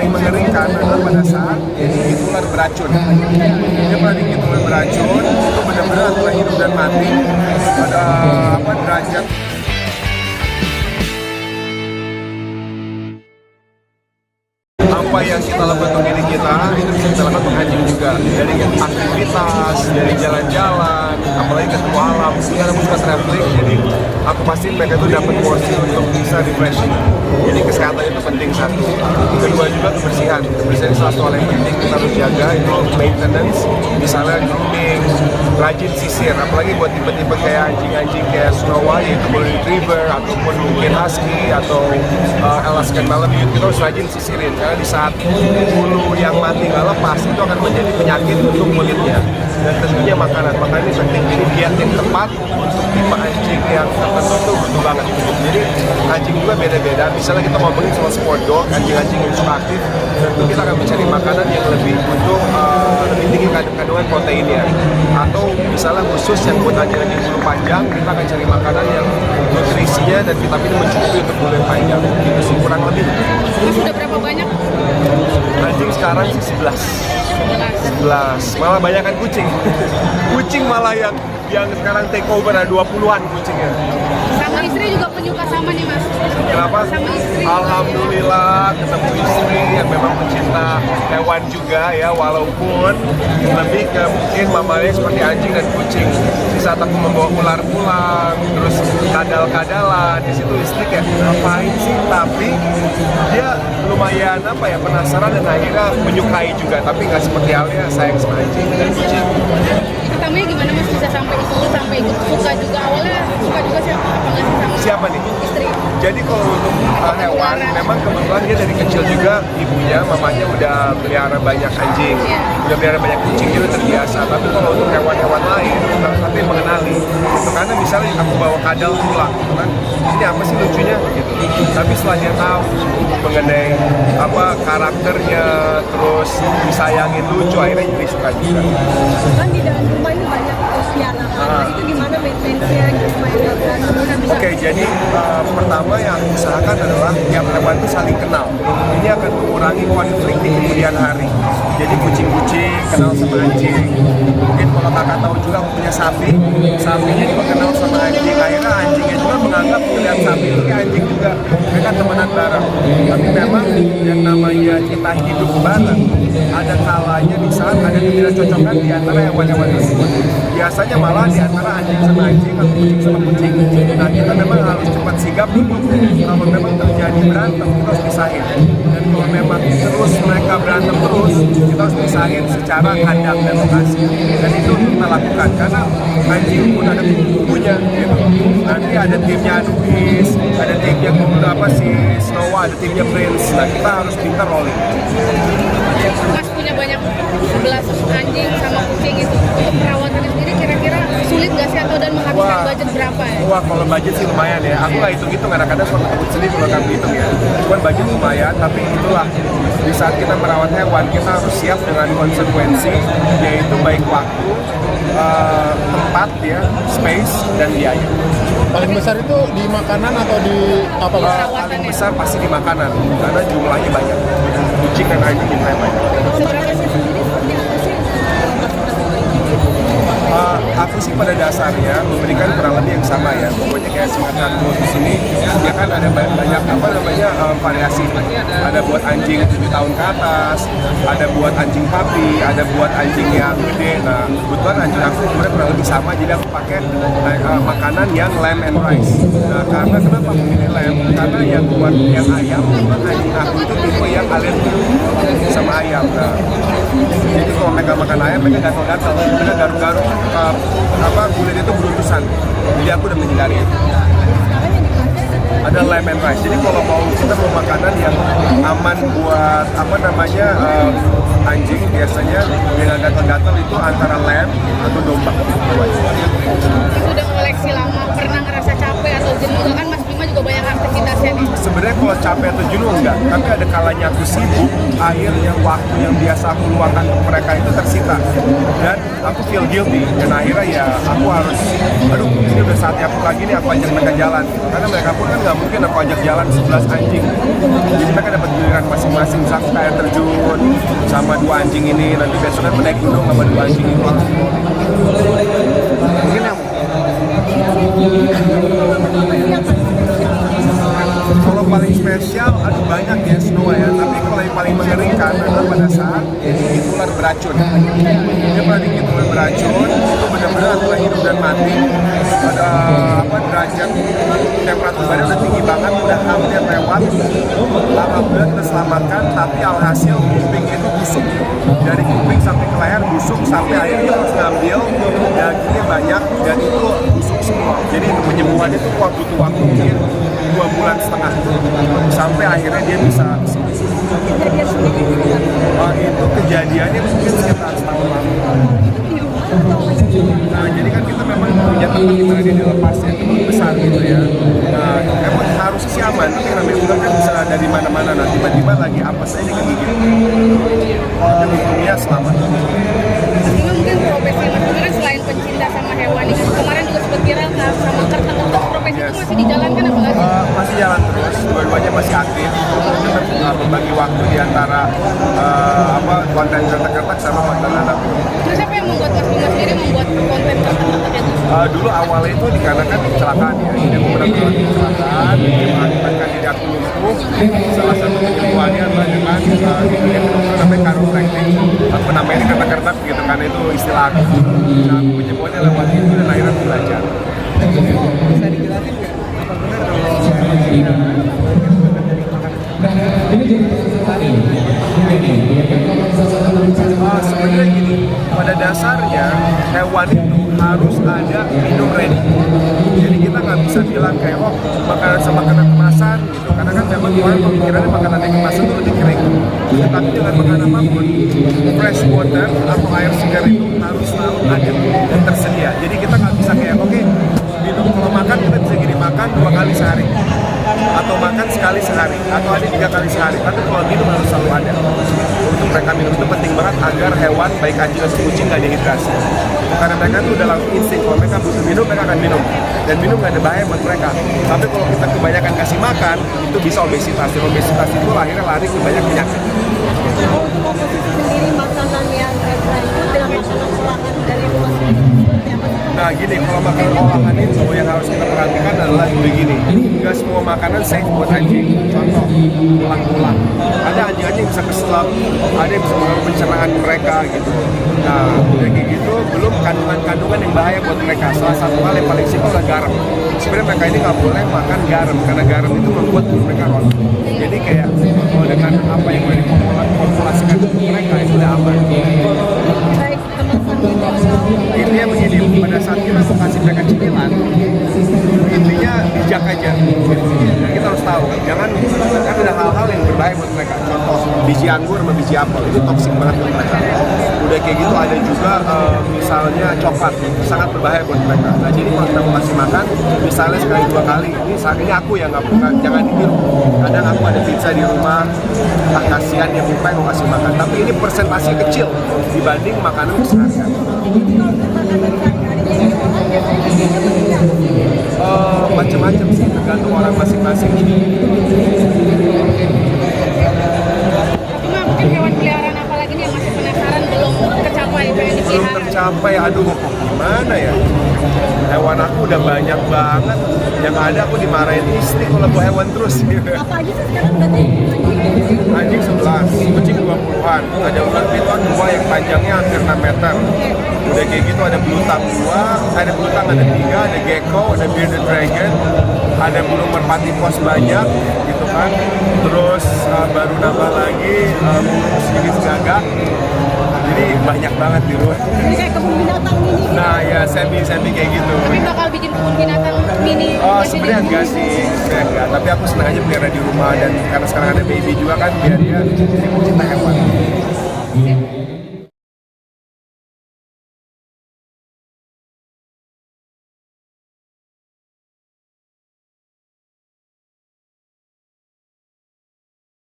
paling mengerikan adalah pada saat dia digigit ular beracun. Dia pernah digigit ular beracun, itu benar-benar antara hidup dan mati. Pada derajat apa yang kita lakukan untuk diri kita itu bisa kita lakukan untuk anjing juga, dari aktivitas, dari jalan-jalan, apalagi ketemu alam. Sekarang aku suka traveling, jadi aku pasti mereka tuh dapat porsi untuk bisa refreshing. Jadi kesehatan itu penting satu. Kedua juga kebersihan itu salah satu hal yang penting kita harus jaga, itu maintenance, misalnya grooming, rajin sisir, apalagi buat tipe-tipe kayak anjing-anjing kayak Snow White, itu Golden Retriever, ataupun mungkin Husky atau Alaskan Malamute, kita harus rajin sisirin karena di saat bulu yang mati nggak lepas itu akan menjadi penyakit untuk kulitnya. Dan tentunya makanan ini penting, jadi diet yang tepat untuk tipe anjing yang tertentu itu butuh banget. Jadi anjing juga beda-beda, misalnya kita ngomongin soal sport dog, anjing-anjing yang suka aktif, tentu kita akan mencari makanan yang lebih untuk lebih tinggi kandungan proteinnya. Atau misalnya khusus yang buat anjing-anjing bulu panjang, kita akan cari makanan yang nutrisinya dan vitamin mencukupi untuk bulu yang panjang. Itu sih kurang lebih. Mas sudah berapa banyak? Anjing sekarang sih 11. Malah banyak kan kucing. Kucing malah yang sekarang take over, ada 20-an kucingnya. Sama istri juga penyuka sama nih Mas? Kenapa? Sama istri. Alhamdulillah ketemu istri yang memang pecinta hewan juga ya, walaupun lebih ke mungkin mamanya seperti anjing dan kucing. Di saat aku membawa ular pulang, terus kadal-kadalan, di situ istri kayak ngapain sih? Tapi dia lumayan penasaran dan akhirnya menyukai juga, tapi nggak seperti halnya sayang sama anjing dan kucing. Pertamanya gimana Mas bisa sampai ikut suka juga? Awalnya suka juga siapa? Apa nggak sih sama Siapa nih? istri? Jadi kalau untuk hewan, memang kebetulan dia dari kecil juga ibunya, mamanya udah pelihara banyak anjing, udah pelihara banyak kucing, dia udah terbiasa. Tapi kalau untuk hewan-hewan lain, harus nanti mengenali. Itu karena misalnya aku bawa kadal pulang, gitu kan, ini apa sih lucunya? Gitu. Tapi setelah dia tahu mengenai karakternya, terus disayangin lucu, akhirnya jadi suka juga. Kan di dalam rumah ini banyak piaraan, itu gimana maintenance-nya supaya nggak berantem? Oke, jadi pertama yang aku usahakan adalah tiap hewan itu saling kenal. Ini akan mengurangi konflik di kemudian hari. Jadi kucing-kucing kenal sama anjing. Mungkin kalau kakak tahu juga aku punya sapi, sapinya juga kenal sama anjing. Akhirnya anjingnya juga menganggap melihat sapi itu kayak anjing juga. Mereka temenan bareng. Tapi memang yang namanya kita hidup bareng, ada kalanya di saat ada ketidakcocokan di antara hewan-hewan tersebut. Biasanya malah di antara anjing sama anjing atau kucing sama kucing. Nah, kita memang harus cepat sigap dulu. Kalau memang terjadi berantem, kita harus pisahin. Dan kalau memang terus mereka berantem terus, kita harus pisahin secara kandang dan lokasi. Dan itu kita lakukan karena anjing pun ada kubunya. Gitu. Nanti ada timnya Anubis, ada timnya Snow White, ada timnya Prince. Nah, kita harus pintar rolling. Mas punya banyak 11 anjing sama kucing itu. Untuk perawatannya sendiri kira-kira sulit nggak sih atau dan menghabiskan budget berapa ya? Wah, kalau budget sih lumayan ya. Aku nggak hitung-hitung, kadang-kadang suka takut sedih kalau kamu hitung ya. Cuman budget lumayan, tapi itulah di saat kita merawat hewan, kita harus siap dengan konsekuensi, yaitu baik waktu, tempat ya, space, dan biaya. Paling besar itu di makanan atau di apa? Paling besar pasti di makanan, karena jumlahnya banyak. Kucing dan anjing jumlahnya banyak. Seberapa sih sendiri seperti apa sih? Aku sih pada dasarnya memberikan kurang lebih yang sama ya. Pokoknya kayak semacam di sini ya kan ada banyak variasi. Ada buat anjing 7 tahun ke atas, ada buat anjing papi, ada buat anjing yang gede. Nah, kebetulan anjing aku umurnya kurang lebih sama, jadi aku pakai makanan yang lamb and rice. Nah, karena kenapa memilih lamb? Karena yang buat yang ayam, memang anjing aku itu tipe yang alergi sama ayam. Nah, jadi kalau mereka makan ayam, mereka gatal-gatal, mereka garuk-garuk, kulit itu beruntusan. Jadi aku udah menghindari itu. Ada lamb and rice. Jadi kalau kita mau makanan yang aman buat anjing, biasanya yang gatal-gatal itu antara lamb atau domba. Itu udah koleksi lama, pernah ngerasa capek atau jenuh? Kan Mas Bima juga banyak aktivitasnya nih. Sebenarnya kalau capek atau jenuh enggak, tapi ada kalanya aku sibuk, akhirnya waktu yang biasa aku luangkan untuk mereka itu tersita. Dan aku feel guilty, dan akhirnya ya aku harus, ini udah saatnya aku lagi nih, aku ajak mereka jalan. Karena mereka pun kan nggak mungkin aku ajak jalan 11 anjing. Jadi mereka dapat giliran masing-masing. masih misalnya ke air terjun sama 2 anjing ini, nanti besoknya naik gunung sama 2 anjing itu langsung mungkin yang kalau paling spesial ada banyak ya Snow ya, tapi kalau yang paling mengerikan adalah pada saat digigit ular beracun. Dia pernah digigit ular beracun, itu benar-benar antara hidup dan mati. Pada derajat temperatur badan udah tinggi banget, udah hampir lewat. Alhamdulillah kita selamatkan, tapi alhasil kupingnya itu busuk. Dari kuping sampai ke leher busuk, sampai akhirnya harus ngambil dagingnya banyak dan itu busuk semua. Jadi itu penyembuhannya itu butuh waktu mungkin 2,5 bulan sampai akhirnya dia bisa sembuh. Itu kejadiannya mungkin sekitar setahun lalu. Nah, jadi kan kita memang punya tempat di mana dia dilepas ya, tempat besar gitu ya. Nah, emang harus sih aman, tapi namanya ular kan bisa dari mana-mana. Nah, tiba-tiba lagi apa saja digigit. Tapi untungnya selamat. Cuma mungkin profesi Mas Budi kan selain pencinta sama hewan ini, kemarin juga sempat viral kan sama kertas-kertas, profesi itu masih dijalankan apa nggak sih? Masih jalan terus, dua-duanya masih aktif. Kita membagi waktu di antara konten kertas sama konten anak. Terus siapa yang membuat Mas Bima sendiri membuat konten kertas-kertas itu? Dulu awalnya itu dikarenakan kecelakaan ya. Jadi aku pernah mengalami kecelakaan, mengakibatkan diri aku lumpuh. Salah satu penyembuhannya adalah dengan yang namanya chiropractic. Aku namanya kertas-kertas gitu karena itu istilah aku. Nah, penyembuhannya lewat itu dan akhirnya aku belajar. Bisa dijelasin nggak apa benar kalau sebenarnya gini, pada dasarnya hewan itu harus ada minum ready. Jadi kita nggak bisa bilang kayak makanan sama makanan kemasan gitu, karena kan memang orang pemikirannya makanan yang kemasan itu lebih kering. Tapi dengan makanan apapun, fresh water atau air segar itu harus selalu ada dan tersedia. Jadi kita nggak bisa kayak minum, kalau makan kita bisa gini, makan 2 kali sehari atau makan sekali sehari atau ada 3 kali sehari, tapi kalau minum harus selalu ada. Untuk mereka minum itu penting banget agar hewan baik anjing atau kucing nggak dehidrasi. Karena mereka tuh udah langsung insting, kalau mereka butuh minum mereka akan minum, dan minum nggak ada bahaya buat mereka. Tapi kalau kita kebanyakan kasih makan itu bisa obesitas, dan obesitas itu akhirnya lari ke banyak penyakit. Untuk komposisi sendiri makanan yang lanjut dengan makanan olahan dari luar Nah gini, kalau makanan olahan itu yang harus kita perhatikan adalah begini, nggak semua makanan safe buat anjing. Contoh, tulang-tulang. Ada anjing-anjing bisa keselap, ada yang bisa mengganggu pencernaan mereka gitu. Nah, udah kayak gitu, belum kandungan-kandungan yang bahaya buat mereka. Salah satu hal yang paling simpel adalah garam. Sebenarnya mereka ini nggak boleh makan garam, karena garam itu membuat tubuh mereka rontok. Jadi kayak, kalau dengan apa yang boleh dipopulasikan tubuh mereka, itu udah aman. baik kemasan gitu. Intinya begini, pada saat kita mau kasih mereka cemilan, intinya bijak aja. Dan kita harus tahu, jangan kan ada hal-hal yang berbahaya buat mereka. Contoh, biji anggur sama biji apel itu toksik banget buat mereka. Udah kayak gitu ada juga misalnya coklat, sangat berbahaya buat mereka. Nah jadi kalau kita mau kasih makan, misalnya sekali 2 kali, ini aku yang nggak jangan ditiru. Kadang aku ada pizza di rumah, kasihan dia lupa mau kasih makan, tapi ini persentase kecil dibanding makanan keseharian. Macam-macam sih, tergantung orang masing-masing. Cuma mungkin hewan peliharaan apa lagi nih yang masih penasaran belum kecapai pengen Belum dipelihara? tercapai, aduh gimana ya? Hewan aku udah banyak banget. Yang ada aku dimarahin istri kalau bawa hewan terus. Apa aja sih sekarang berarti Anjing 11, kucing 20-an. Ada ular piton 2 yang panjangnya hampir 6 meter. Udah kayak gitu ada belutang 2, ada belutang ada 3, ada gecko, ada bearded dragon, ada burung merpati pos banyak gitu kan. Terus baru nambah lagi burung sirip gagak. Jadi banyak banget di luar. Jadi kayak kebun binatang ini. Nah ya semi kayak gitu. Tapi bakal bikin kebun binatang mini. Sebenarnya enggak sih, sebenarnya enggak. Tapi aku senang aja pelihara di rumah, dan karena sekarang ada baby juga kan, biar dia pencinta hewan.